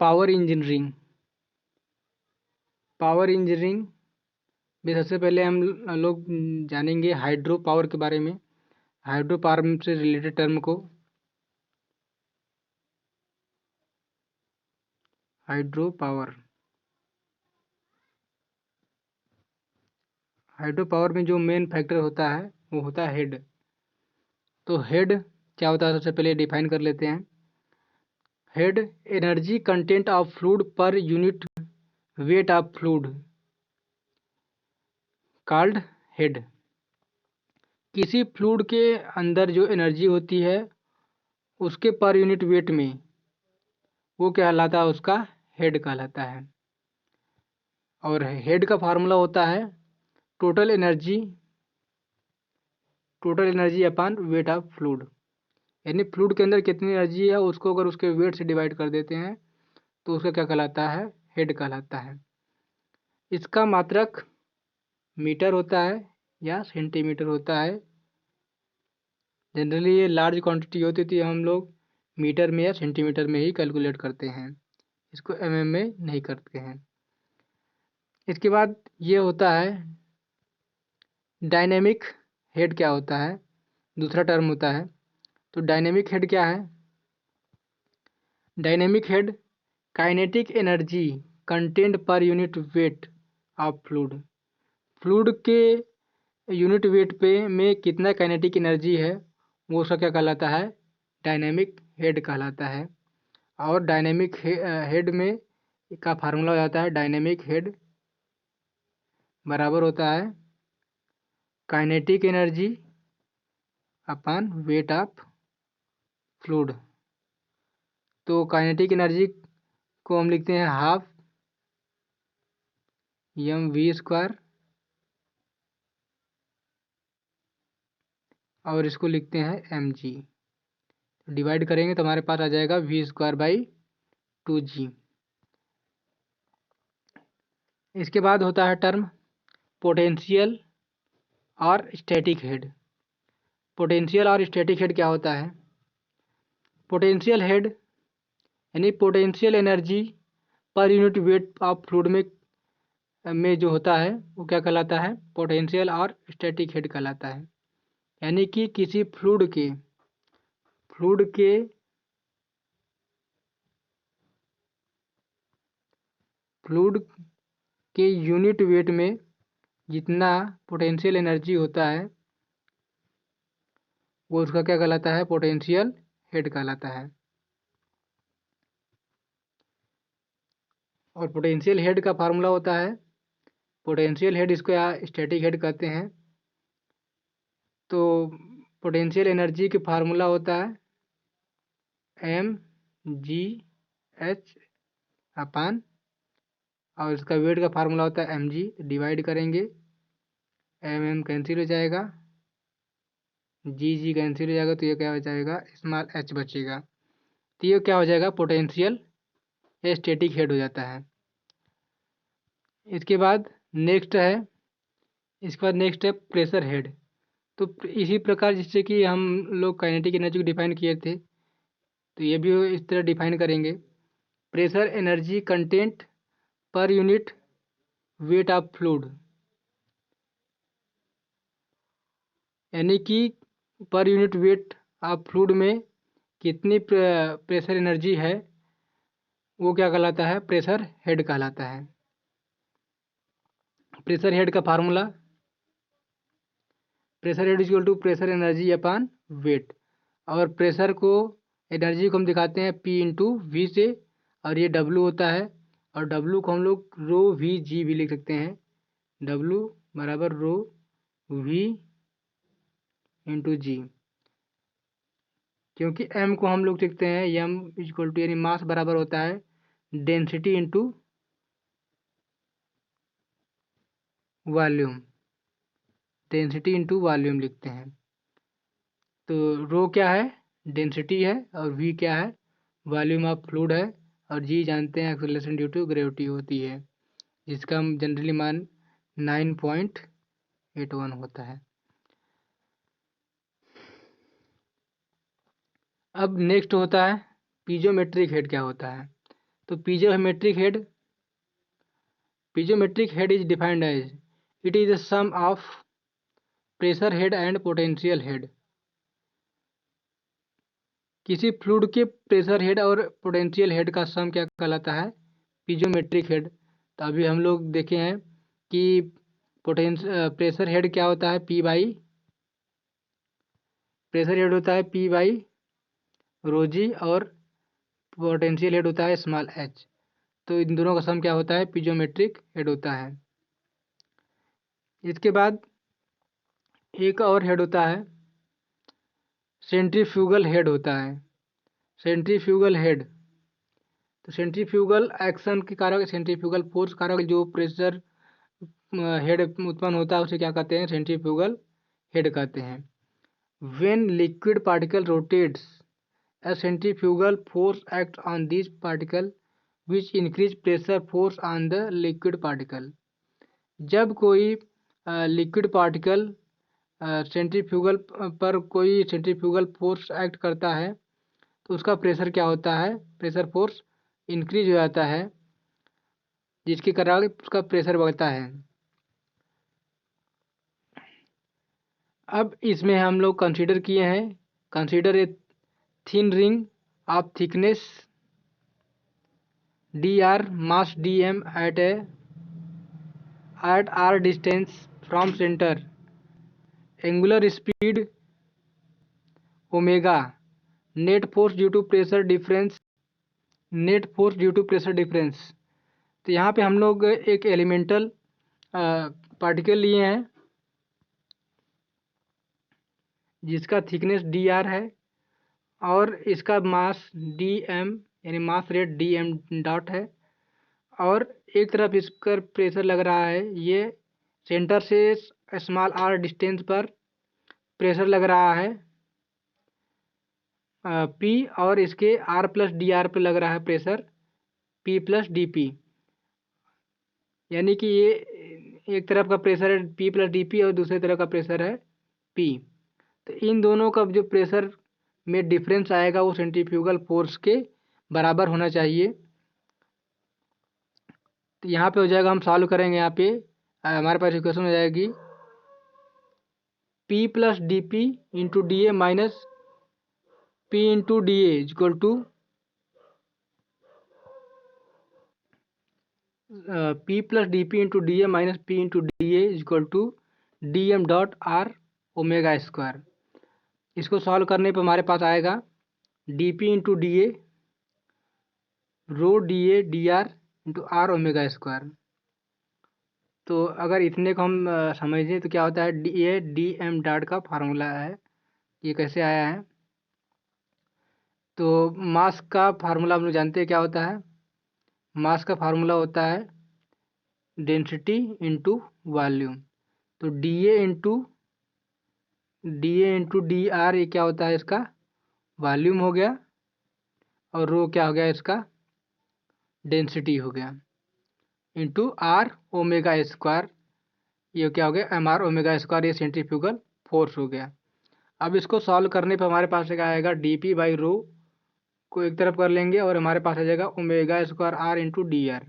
Power engineering में सबसे पहले हम लोग जानेंगे हाइड्रो पावर के बारे में। हाइड्रो पावर से रिलेटेड टर्म को हाइड्रो पावर में जो मेन फैक्टर होता है वो होता है हेड। तो हेड क्या होता है सबसे पहले डिफाइन कर लेते हैं। Head energy content of fluid per unit weight of fluid called head. किसी फ्लूइड के अंदर जो एनर्जी होती है उसके पर यूनिट वेट में वो क्या कहलाता है, उसका हेड कहलाता है। और हेड का फार्मूला होता है total energy upon weight of fluid. यानी फ्लूइड के अंदर कितनी एनर्जी है उसको अगर उसके वेट से डिवाइड कर देते हैं तो उसका क्या कहलाता है, हेड कहलाता है। इसका मात्रक मीटर होता है या सेंटीमीटर होता है। जनरली ये लार्ज क्वांटिटी होती थी, हम लोग मीटर में या सेंटीमीटर में ही कैलकुलेट करते हैं, इसको एमएम में नहीं करते हैं। इसके बाद ये होता है डायनेमिक हेड। क्या होता है, दूसरा टर्म होता है। तो डायनेमिक हेड क्या है? Dynamic head kinetic energy content per unit weight of fluid. Fluid के यूनिट वेट पे में कितना काइनेटिक एनर्जी है वो उसका क्या कहलाता है, डायनेमिक हेड कहलाता है। और डायनेमिक हेड में का फार्मूला हो जाता है डायनेमिक हेड बराबर होता है kinetic energy upon weight of fluid. तो काइनेटिक एनर्जी को हम लिखते हैं हाफ mv² और इसको लिखते हैं mg। डिवाइड करेंगे तो हमारे पास आ जाएगा v²/2g। इसके बाद होता है टर्म पोटेंशियल और स्टैटिक हेड। पोटेंशियल और स्टैटिक हेड क्या होता है? पोटेंशियल हेड यानी potential energy per unit weight of fluid में जो होता है वो क्या कहलाता है, पोटेंशियल और स्टैटिक हेड कहलाता है। यानी कि किसी फ्लूइड के यूनिट वेट में जितना पोटेंशियल एनर्जी होता है वो उसका क्या कहलाता है, पोटेंशियल हेड कहलाता है। और पोटेंशियल हेड का फार्मूला होता है, पोटेंशियल हेड इसको या स्टैटिक हेड कहते हैं। तो पोटेंशियल एनर्जी के फार्मूला होता है mgh अपान और इसका वेट का फार्मूला होता है mg। डिवाइड करेंगे mm कैंसिल हो जाएगा, जी कैंसिल हो जाएगा, तो ये क्या हो जाएगा, स्मॉल h बचेगा। तो ये क्या हो जाएगा, पोटेंशियल या स्टैटिक हेड हो जाता है। इसके बाद नेक्स्ट है प्रेशर हेड। तो इसी प्रकार जिससे कि हम लोग काइनेटिक एनर्जी को डिफाइन किए थे तो ये भी इस तरह डिफाइन करेंगे। Pressure energy content per unit weight of fluid. यानी कि per unit weight of fluid में कितनी प्रेशर एनर्जी है वो क्या कहलाता है, प्रेशर हेड कहलाता है। प्रेशर हेड का formula pressure head equal to pressure energy upon weight. और प्रेशर को एनर्जी को हम दिखाते हैं P इंटू वी से, और ये W होता है। और W को हम लोग रो वी जी भी लिख सकते हैं। W बराबर रो वी इंटू जी, क्योंकि M को हम लोग लिखते हैं M इक्वल टू यानी मास बराबर होता है density into volume. Density into volume लिखते हैं। तो रो क्या है, डेंसिटी है, और वी क्या है, वॉल्यूम ऑफ फ्लूइड है, और जी जानते हैं एक्सेलरेशन ड्यू टू ग्रेविटी होती है, जिसका हम जनरली मान 9.81 होता है। अब नेक्स्ट होता है पीजोमेट्रिक हेड। क्या होता है? तो piezometric head is defined as it is the sum of pressure head and potential head। किसी फ्लूइड के प्रेशर हेड और पोटेंशियल हेड का सम क्या कहलाता है? पीजोमेट्रिक हेड। तो अभी हम लोग देखे हैं कि प्रेशर हेड क्या होता है? प्रेशर हेड होता है P बाई रो जी और पोटेंशियल हेड होता है स्मॉल h। तो इन दोनों का सम क्या होता है? पीजोमेट्रिक हेड होता है। इसके बाद एक और हेड होता है सेंट्रीफ्यूगल हेड होता है। सेंट्रीफ्यूगल हेड, तो सेंट्रीफ्यूगल एक्शन के कारक, सेंट्रीफ्यूगल फोर्स कारक जो प्रेशर हेड उत्पन्न होता है उसे क्या कहते हैं? सेंट्रीफ्यूगल हेड कहते हैं। When liquid particle rotates a centrifugal force acts on this particle which increase pressure force on the liquid particle। जब कोई लिक्विड पार्टिकल सेंट्रीफ्यूगल पर कोई सेंट्रीफ्यूगल फोर्स एक्ट करता है तो उसका प्रेशर क्या होता है? प्रेशर फोर्स इंक्रीज हो जाता है, जिसके कारण उसका प्रेशर बढ़ता है। अब इसमें हम लोग कंसीडर किए हैं, consider a thin ring of thickness dr mass dm at r distance from center, angular speed omega, net force due to pressure difference। तो यहाँ पे हम लोग एक एलिमेंटल पार्टिकल लिए हैं जिसका थिकनेस dr है और इसका मास dm यानी मास रेट dm डॉट है और एक तरफ इस पर प्रेशर लग रहा है। ये सेंटर से स्मॉल r डिस्टेंस पर प्रेशर लग रहा है P और इसके r प्लस डी आर पर लग रहा है pressure P plus D P, यानी कि ये एक तरफ का प्रेशर है P प्लस डी पी और दूसरी तरफ का प्रेशर है P। तो इन दोनों का जो प्रेशर में डिफरेंस आएगा वो सेंट्रीफ्यूगल फोर्स के बराबर होना चाहिए। तो यहाँ पे हो जाएगा, हम सॉल्व करेंगे। यहाँ पे हमारे पास इक्वेशन हो जाएगी P plus D P into D A minus P into D A equal to P plus D P into D A minus P into D A equal to D M dot R omega square. इसको solve करने पर हमारे पास आएगा D P into D A rho D A D R into R omega square. तो अगर इतने को हम समझें तो क्या होता है? D A D M dot का फार्मूला है। ये कैसे आया है? तो मास का फार्मूला हम लोग जानते हैं क्या होता है। मास का फार्मूला होता है डेंसिटी इंटू वॉल्यूम। तो D A into D are ये क्या होता है? इसका वॉल्यूम हो गया और रो क्या हो गया? इसका डेंसिटी हो गया इंटू आर ओमेगा स्क्वायर, ये क्या हो गया? एम आर ओमेगा स्क्वायर, ये सेंट्रीफ्यूगल फोर्स हो गया। अब इसको सॉल्व करने पर हमारे पास क्या आएगा? डी पी बाई रो को एक तरफ कर लेंगे और हमारे पास आ जाएगा omega square R into D R.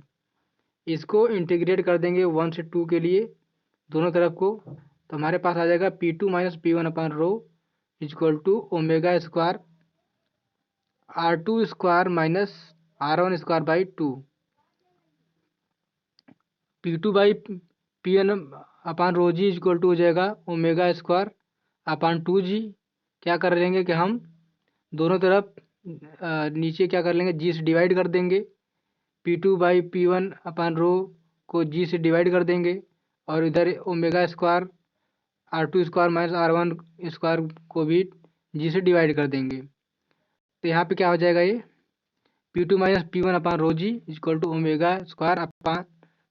इसको इंटीग्रेट कर देंगे 1 से 2 के लिए दोनों तरफ को, तो हमारे पास आ जाएगा P2 minus P one upon rho equal to omega square R2 square minus R1 square by 2। P2 by P one upon rho G equal to हो जाएगा ओमेगा स्क्वायर अपान 2G। क्या कर लेंगे कि हम दोनों तरफ नीचे क्या कर लेंगे? G से डिवाइड कर देंगे। P2 by P one upon rho को G से डिवाइड कर देंगे और इधर omega square R2 square minus R1 square को भी G से डिवाइड कर देंगे। तो यहाँ पे क्या हो जाएगा? ये P2 minus P one upon rho G equal to omega square upon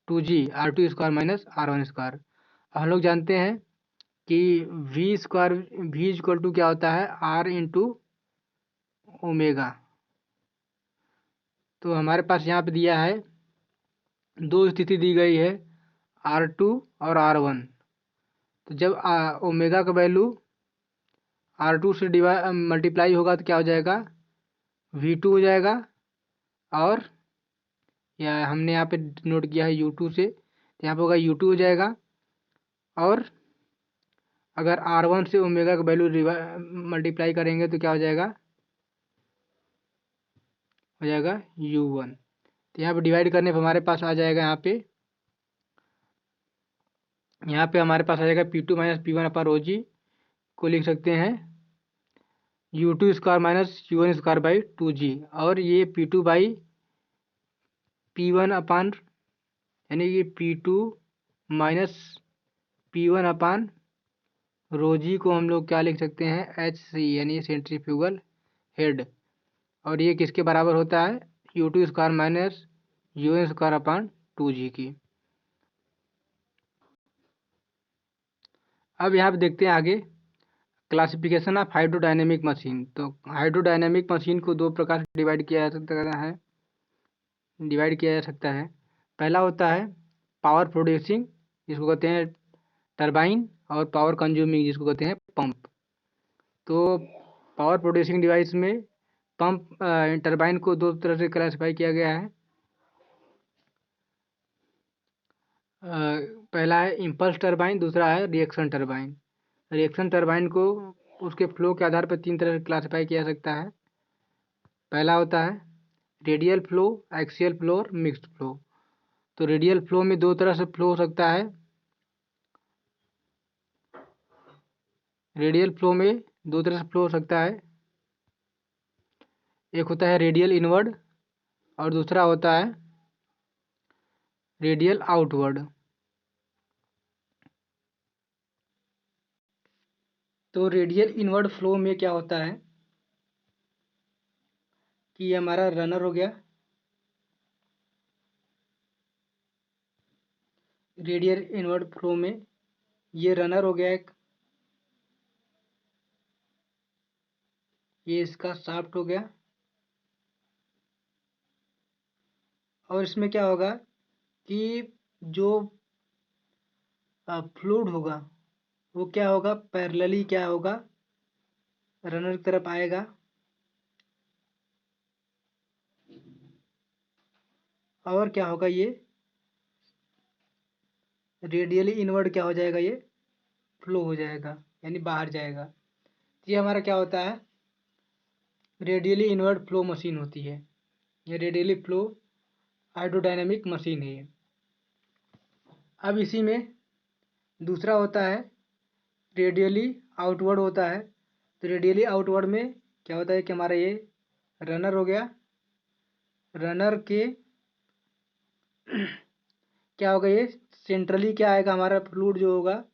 2G R2 square minus R1 square. हम लोग जानते हैं कि V square V equal to क्या होता है? R into omega. तो हमारे पास यहाँ पे दिया है दो स्थिति दी गई है R2 और R1। तो जब ओमेगा का वैल्यू R2 से मल्टीप्लाई होगा तो क्या हो जाएगा? V2 हो जाएगा और या हमने यहाँ पे नोट किया है U2 से, तो यहाँ पे होगा U2 हो जाएगा। और अगर R1 से ओमेगा का वैल्यू मल्टीप्लाई करेंगे तो क्या हो जाएगा, हो जाएगा U1। तो यहाँ पे डिवाइड करने पर हमारे पास आ जाएगा, यहाँ पे हमारे पास आ जाएगा P2 minus P1 upon rho जी को लिख सकते हैं U2 square minus U1 square by 2G। और ये P2 बाई P1 अपान, यानी कि P2 माइनस P1 अपान रो जी को हम लोग क्या लिख सकते हैं, HC, यानी सेंट्रीफ्यूगल हेड। और ये किसके बराबर होता है, U2 square minus UN square upon 2G की। अब यहाँ पे देखते हैं आगे क्लासिफिकेशन ऑफ हाइड्रोडायनेमिक मशीन। तो हाइड्रोडायनेमिक मशीन को दो प्रकार से डिवाइड किया जा सकता है। पहला होता है पावर प्रोड्यूसिंग, जिसको कहते हैं टरबाइन, और पावर कंज्यूमिंग, जिसको कहते हैं पंप। तो पावर प्रोड्यूसिंग डिवाइस में पंप टरबाइन को दो तरह से क्लासिफाई किया गया है। पहला है इम्पल्स टरबाइन, दूसरा है रिएक्शन टरबाइन। रिएक्शन टरबाइन को उसके फ्लो के आधार पर तीन तरह से क्लासिफाई किया जा सकता है। पहला होता है रेडियल फ्लो, एक्सियल फ्लो और मिक्स्ड फ्लो। तो रेडियल फ्लो में दो तरह से फ्लो हो सकता है। रेडियल फ्लो में दो तरह से फ्लो हो सकता है, एक होता है रेडियल इनवर्ड और दूसरा होता है रेडियल आउटवर्ड। तो रेडियल इनवर्ड फ्लो में क्या होता है कि ये हमारा रनर हो गया, रेडियल इनवर्ड फ्लो में ये रनर हो गया एक, ये इसका शाफ्ट हो गया। और इसमें क्या होगा कि जो फ्लूइड होगा वो क्या होगा, पैरेलली क्या होगा, रनर की तरफ आएगा। और क्या होगा, ये रेडियली इनवर्ड क्या हो जाएगा, ये फ्लो हो जाएगा, यानी बाहर जाएगा। ये हमारा क्या होता है, रेडियली इनवर्ड फ्लो मशीन होती है। ये रेडियली फ्लो हाइड्रोडायनेमिक मशीन है ये। अब इसी में दूसरा होता है रेडियली आउटवर्ड होता है। तो रेडियली आउटवर्ड में क्या होता है कि हमारा ये रनर हो गया, रनर के क्या होगा, ये सेंट्रली क्या आएगा, हमारा फ्लूइड जो होगा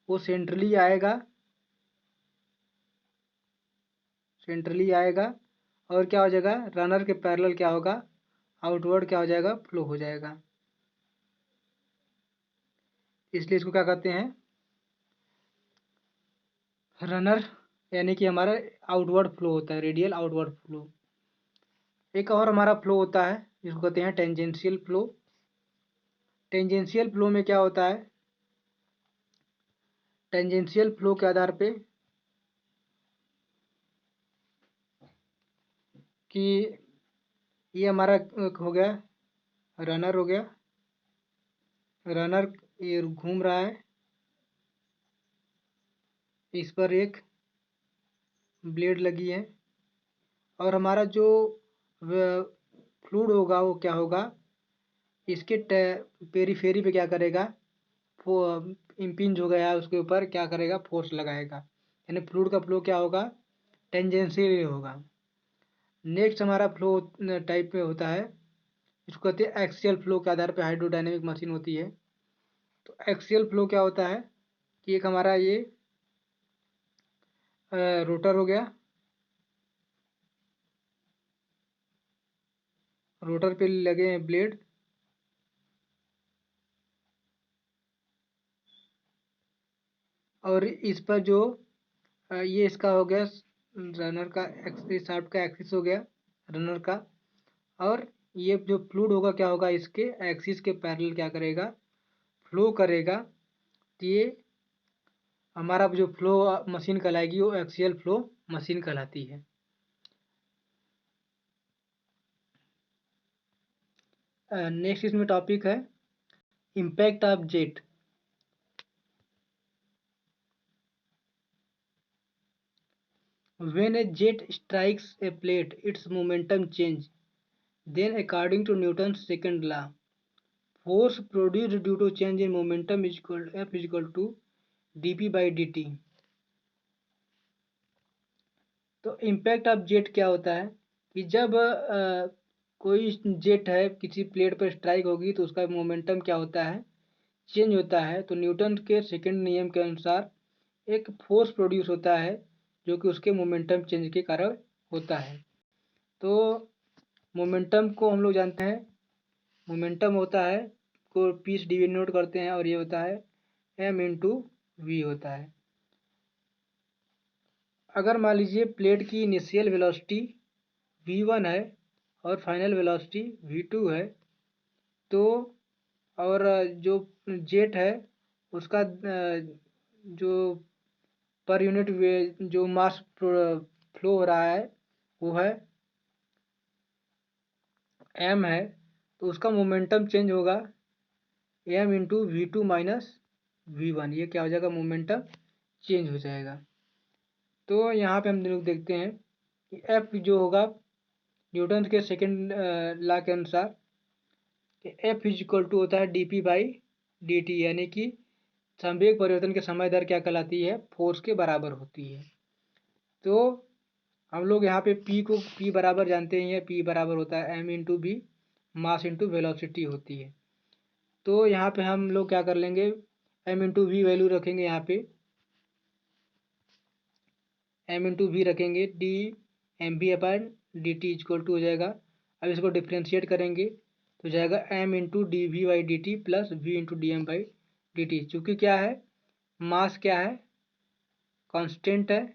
वो सेंट्रली आएगा, सेंट्रली आएगा। और क्या हो जाएगा, रनर के पैरेलल क्या होगा, आउटवर्ड क्या हो जाएगा, फ्लो हो जाएगा। इसलिए इसको क्या कहते हैं, रनर, यानी कि हमारा आउटवर्ड फ्लो होता है, रेडियल आउटवर्ड फ्लो। एक और हमारा फ्लो होता है जिसको कहते हैं टेंजेंशियल फ्लो। टेंजेंशियल फ्लो में क्या होता है, टेंजेंशियल फ्लो के आधार पे कि ये हमारा हो गया, रनर हो गया, रनर ये घूम रहा है, इस पर एक ब्लेड लगी है। और हमारा जो फ्लूइड होगा वो क्या होगा, इसके पेरीफेरी पे क्या करेगा, इम्पिंज हो गया उसके ऊपर, क्या करेगा, फोर्स लगाएगा, यानी फ्लूइड का फ्लो क्या होगा, टेंजेंशियल होगा। नेक्स्ट हमारा फ्लो टाइप में होता है, इसको कहते हैं एक्सियल फ्लो के आधार पर हाइड्रोडायनेमिक मशीन होती है। तो एक्सियल फ्लो क्या होता है कि एक हमारा ये रोटर हो गया, रोटर पे लगे हैं ब्लेड, और इस पर जो ये इसका हो गया रनर का एक्सिस, शाफ्ट का एक्सिस हो गया रनर का। और ये जो फ्लूइड होगा क्या होगा, इसके एक्सिस के पैरेलल क्या करेगा, फ्लो करेगा। तो ये हमारा जो फ्लो मशीन कहलाएगी वो एक्सियल फ्लो मशीन कहलाती है। नेक्स्ट इसमें टॉपिक है impact of jet. When a jet strikes a plate, its momentum change. Then, according to Newton's second law, force produced due to change in momentum is equal F is equal to dp by dt। तो impact of jet क्या होता है कि जब कोई jet है किसी plate पर स्ट्राइक होगी तो उसका मोमेंटम क्या होता है, चेंज होता है। तो न्यूटन के सेकंड नियम के अनुसार एक फोर्स प्रोड्यूस होता है जो कि उसके मोमेंटम चेंज के कारण होता है। तो मोमेंटम को हम लोग जानते हैं, मोमेंटम होता है को पीस डी नोट करते हैं और ये होता है एम इंटू वी होता है। अगर मान लीजिए प्लेट की इनिशियल वेलोसिटी v1 है और फाइनल वेलोसिटी v2 है, तो और जो जेट है उसका जो पर यूनिट जो मास फ्लो हो रहा है वो है m है, तो उसका मोमेंटम चेंज होगा m into V two minus v1। ये क्या हो जाएगा, मोमेंटम चेंज हो जाएगा। तो यहाँ पे हम लोग देखते हैं कि एफ जो होगा न्यूटन के सेकंड लॉ के अनुसार एफ इज इक्वल टू होता है D P by D T, यानी कि संवेग परिवर्तन के समय दर क्या कहलाती है, फोर्स के बराबर होती है। तो हम लोग यहाँ पे पी को पी बराबर जानते हैं, पी बराबर होता है M into B, mass into velocity होती है। तो यहाँ पे हम लोग क्या कर लेंगे, एम इंटू वी वैल्यू रखेंगे, यहाँ पे एम इंटू वी रखेंगे, D M B upon D T equal to हो जाएगा। अब इसको डिफ्रेंशिएट करेंगे तो जाएगा M into D V by D T plus V into D M by D T. चूँकि क्या है, मास क्या है, कांस्टेंट है,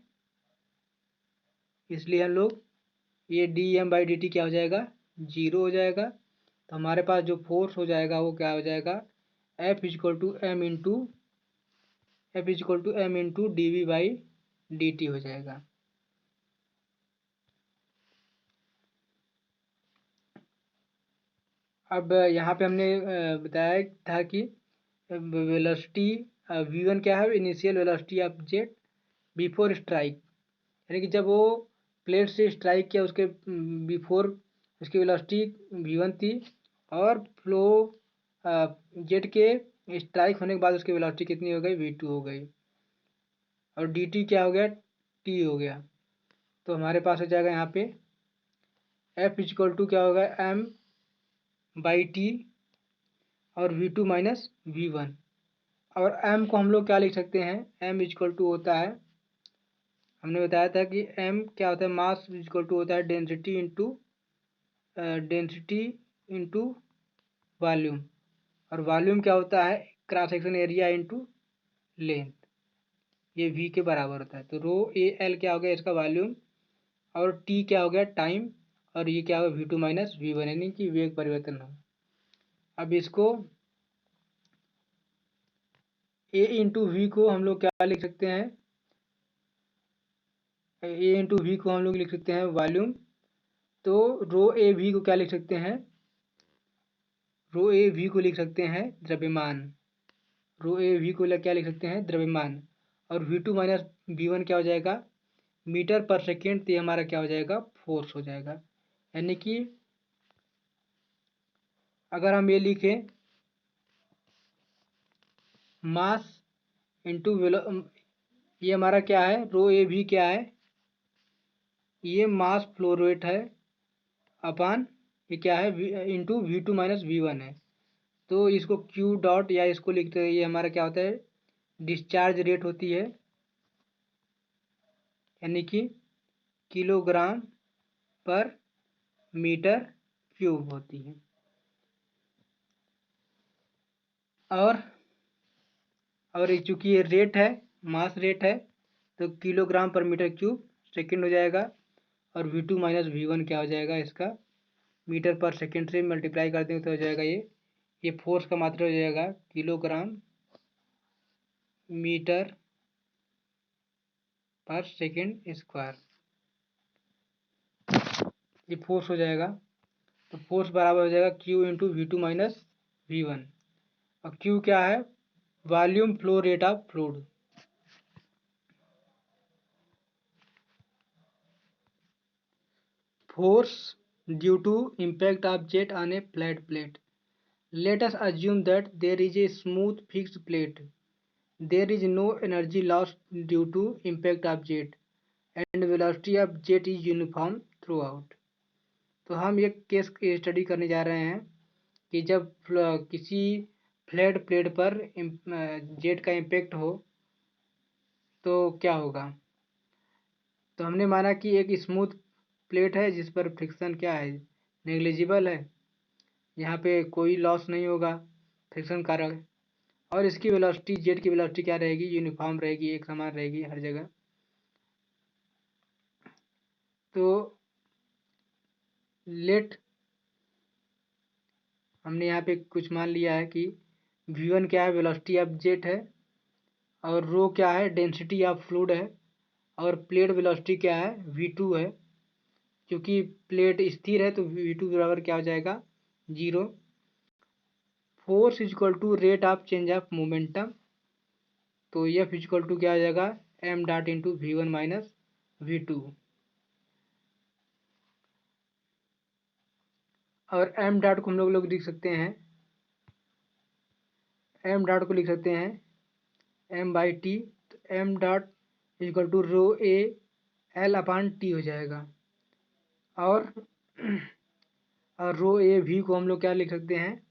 इसलिए हम लोग ये D M by D T क्या हो जाएगा, जीरो हो जाएगा। तो हमारे पास जो फोर्स हो जाएगा वो क्या हो जाएगा, F equal to M into D V by D T हो जाएगा। अब यहाँ पे हमने बताया था कि वेलोसिटी v1 क्या है, initial velocity of jet before strike, यानी कि जब वो प्लेट से स्ट्राइक किया उसके बिफोर उसकी वेलोसिटी v1 थी, और फ्लो जेट के स्ट्राइक होने के बाद उसकी वेलोसिटी कितनी हो गई, v2 हो गई, और dt क्या हो गया, t हो गया। तो हमारे पास हो जाएगा यहाँ पे f इक्वल टू क्या होगा, m बाई टी और v2 माइनस v1। और m को हम लोग क्या लिख सकते हैं, m इक्वल टू होता है, हमने बताया था कि m क्या होता है, मास इक्वल टू होता है डेंसिटी इंटू वॉल्यूम, और वॉल्यूम क्या होता है, cross section area into length, ये v के बराबर होता है। तो रो ए एल क्या हो गया इसका वॉल्यूम, और t क्या हो गया टाइम, और ये क्या होगा v2 माइनस v1, यानी कि वेग परिवर्तन हो। अब इसको a इंटू वी को हम लोग क्या लिख सकते हैं, ए इंटू वी को हम लोग लिख सकते हैं वॉल्यूम। तो रो ए वी को क्या लिख सकते हैं, रो ए वी को लिख सकते हैं द्रव्यमान, रो ए वी को क्या लिख सकते हैं, द्रव्यमान, और V two minus V one क्या हो जाएगा, मीटर पर सेकेंड, तो हमारा क्या हो जाएगा, फोर्स हो जाएगा। यानी कि अगर हम ये लिखें मास इंटू ये हमारा क्या है, रो ए वी क्या है, ये मास फ्लो रेट है अपान ये क्या है, into V two minus V one है। तो इसको क्यू डॉट या इसको लिखते हैं, ये हमारा क्या होता है, डिस्चार्ज रेट होती है, यानी कि किलोग्राम पर मीटर क्यूब होती है। और चूँकि ये रेट है, मास रेट है, तो किलोग्राम पर मीटर क्यूब सेकंड हो जाएगा, और v2 to minus V one क्या हो जाएगा, इसका मीटर पर सेकंड से मल्टीप्लाई कर देंगे तो हो जाएगा ये फोर्स का मात्रा हो जाएगा किलोग्राम मीटर पर सेकंड स्क्वायर, ये फोर्स हो जाएगा। तो फोर्स बराबर हो जाएगा Q into V2 minus V1। और Q क्या है? Volume flow rate of fluid. Force due to impact of jet on a flat plate. Let us assume that there is a smooth fixed plate. There is no energy lost due to impact of jet and velocity of jet is uniform throughout. तो हम एक case study करने जा रहे हैं कि जब किसी फ्लैट प्लेट पर जेट का इम्पैक्ट हो तो क्या होगा। तो हमने माना कि एक स्मूथ प्लेट है जिस पर फ्रिक्शन क्या है, नेग्लिजिबल है, यहाँ पे कोई लॉस नहीं होगा फ्रिक्शन कारण, और इसकी वेलोसिटी जेट की वेलोसिटी क्या रहेगी, यूनिफॉर्म रहेगी, एक समान रहेगी हर जगह। तो लेट हमने यहाँ पे कुछ मान लिया है कि v1 क्या है, वेलोसिटी ऑफ जेट है, और रो क्या है, डेंसिटी ऑफ फ्लूइड है, और प्लेट वेलोसिटी क्या है, v2 है। क्योंकि प्लेट स्थिर है तो v2 बराबर क्या हो जाएगा, 0। Force equal to rate of change of momentum, तो F इक्वल टू क्या हो जाएगा, m dot into V1 minus V2। और m डॉट को हम लोग लिख सकते हैं, m डॉट को लिख सकते हैं m बाई टी। तो m dot equal to rho A L upon T हो जाएगा। और रो ए भी को हम लोग क्या लिख सकते हैं,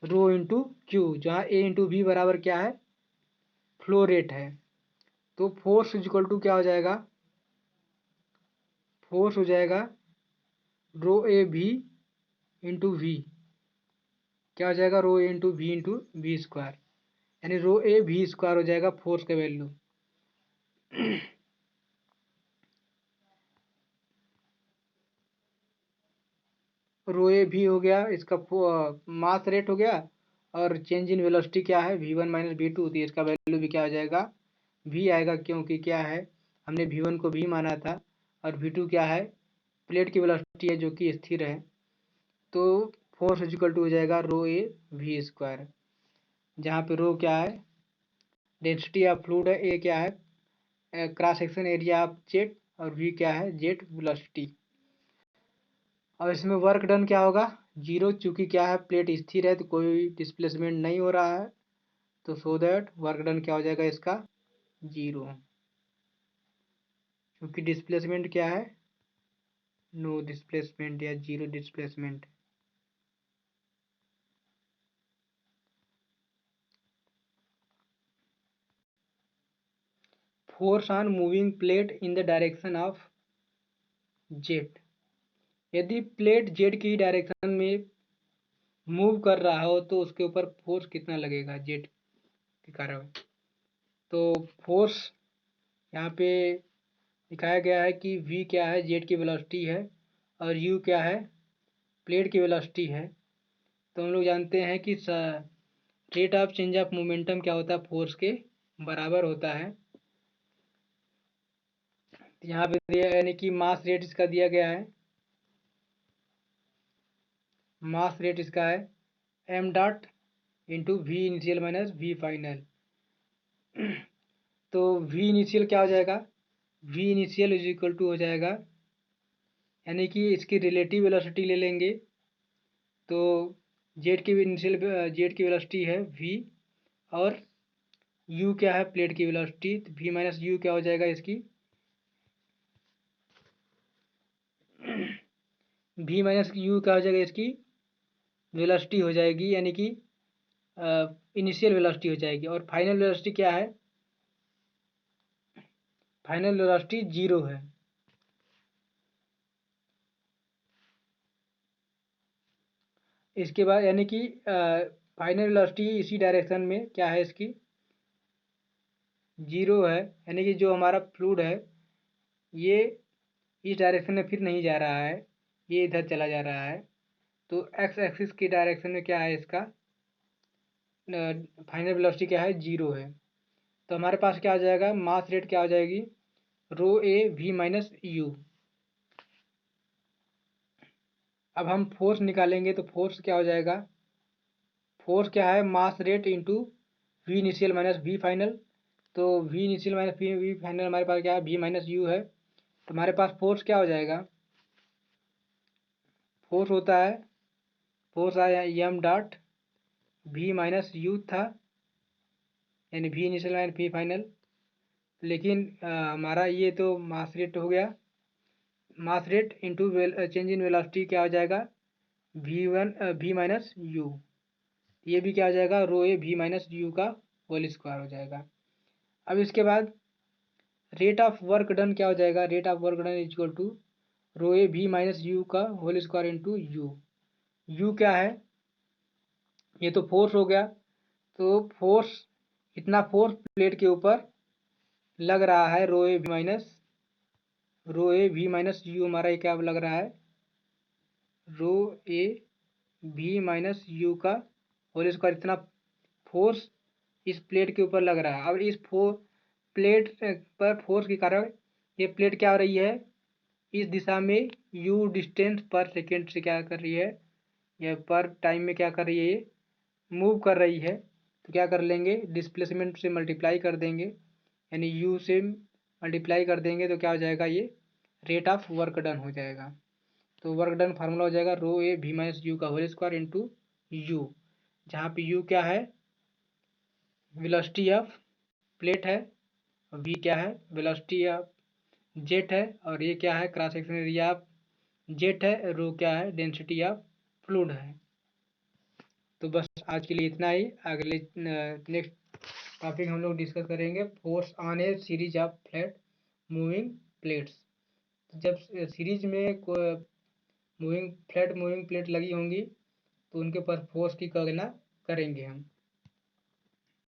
रो इंटू क्यू, जहाँ ए इंटू वी बराबर क्या है, फ्लो रेट है। तो फोर्स इक्वल टू क्या हो जाएगा, फोर्स हो जाएगा रो ए भी इंटू वी, क्या हो जाएगा, रो ए इंटू वी स्क्वायर, यानी रो ए वी स्क्वायर हो जाएगा फोर्स का वैल्यू। रो ए भी हो गया, इसका मास रेट हो गया, और चेंज इन वेलोसिटी क्या है, v1 माइनस v2, तो इसका वैल्यू भी क्या हो जाएगा, v आएगा, क्योंकि क्या है, हमने v1 को v माना था, और v2 क्या है, प्लेट की वेलोसिटी है जो कि स्थिर है। तो फोर्स इक्वल टू हो जाएगा रो ए वी स्क्वायर, जहाँ पे रो क्या है, डेंसिटी ऑफ फ्लूइड है, ए क्या है, cross section area of jet, और वी क्या है, जेट वेलोसिटी। और इसमें वर्क डन क्या होगा, 0, चूँकि क्या है, प्लेट स्थिर है तो कोई डिस्प्लेसमेंट नहीं हो रहा है, तो सो दैट वर्क डन क्या हो जाएगा इसका, 0, क्योंकि डिस्प्लेसमेंट क्या है, नो डिस्प्लेसमेंट या 0 displacement. Force on moving plate in the direction of jet, यदि प्लेट जेट की डायरेक्शन में मूव कर रहा हो तो उसके ऊपर फोर्स कितना लगेगा जेट के कारण। तो फोर्स यहाँ पे दिखाया गया है कि v क्या है, जेट की वेलोसिटी है, और u क्या है, प्लेट की वेलोसिटी है। तो हम लोग जानते हैं कि rate of change of momentum क्या होता है, फोर्स के बराबर होता है। यहाँ पे दिया यानी कि मास रेट इसका दिया गया है, मास रेट इसका है m dot into we initial minus we final. तो v इनिशियल क्या हो जाएगा, v initial is equal to हो जाएगा, यानी कि इसकी रिलेटिव वेलोसिटी ले लेंगे, तो जेट की इनिशियल जेट की वेलोसिटी है v, और u क्या है, प्लेट की वेलोसिटी, तो v माइनस यू क्या हो जाएगा इसकी, v माइनस यू क्या हो जाएगा इसकी वेलोसिटी हो जाएगी, यानी कि इनिशियल वेलोसिटी हो जाएगी। और फाइनल वेलोसिटी क्या है, फाइनल वेलोसिटी 0 है। इसके बाद यानी कि फाइनल वेलोसिटी इसी डायरेक्शन में क्या है इसकी, 0 है, यानी कि जो हमारा फ्लूइड है ये इस डायरेक्शन में फिर नहीं जा रहा है, ये इधर चला जा रहा है। तो एक्स एक्सिस की डायरेक्शन में क्या है इसका फाइनल वेलोसिटी क्या है, 0 है। तो हमारे पास क्या आ जाएगा, मास रेट क्या हो जाएगी, रो ए वी माइनस यू। अब हम फोर्स निकालेंगे तो फोर्स क्या हो जाएगा, फोर्स क्या है, mass rate into we initial minus we final. तो v initial minus we final हमारे पास क्या है, वी माइनस यू है। तो हमारे पास फोर्स क्या हो जाएगा, फोर्स होता है, फोर्स आया m dot v minus u था, यानी v initial minus we final. लेकिन हमारा ये तो मास रेट हो गया, mass rate into change in velocity क्या हो जाएगा, वी माइनस यू। ये भी क्या हो जाएगा, रो ए वी माइनस यू का होल स्क्वायर हो जाएगा। अब इसके बाद रेट ऑफ वर्क डन क्या हो जाएगा, rate of work done is equal to rho a v minus u का whole square into u. U क्या है, ये तो फोर्स हो गया। तो फोर्स, इतना फोर्स प्लेट के ऊपर लग रहा है, रो ए वी माइनस यू हमारा ये क्या लग रहा है, रो ए वी माइनस यू का होल स्क्वायर। इतना फोर्स इस प्लेट के ऊपर लग रहा है। अब इस प्लेट पर फोर्स के कारण ये प्लेट क्या हो रही है, इस दिशा में यू डिस्टेंस पर सेकेंड से क्या कर रही है, या पर टाइम में क्या कर रही है, ये मूव कर रही है। तो क्या कर लेंगे, डिस्प्लेसमेंट से मल्टीप्लाई कर देंगे, यानी यू से मल्टीप्लाई कर देंगे तो क्या हो जाएगा, ये रेट ऑफ वर्क डन हो जाएगा। तो वर्क डन फार्मूला हो जाएगा रो ए वी माइनस यू का होल स्क्वायर इंटू यू, जहाँ पे यू क्या है, वेलोसिटी ऑफ प्लेट है, वी क्या है, वेलोसिटी ऑफ जेट है, और ये क्या है, cross section area of jet है, रो क्या है, डेंसिटी ऑफ फ्लूइड है। तो बस आज के लिए इतना ही। अगले नेक्स्ट टॉपिक हम लोग डिस्कस करेंगे force on A series of flat moving plates. जब सीरीज में मूविंग प्लेट लगी होंगी तो उनके ऊपर फोर्स की गणना करेंगे हम।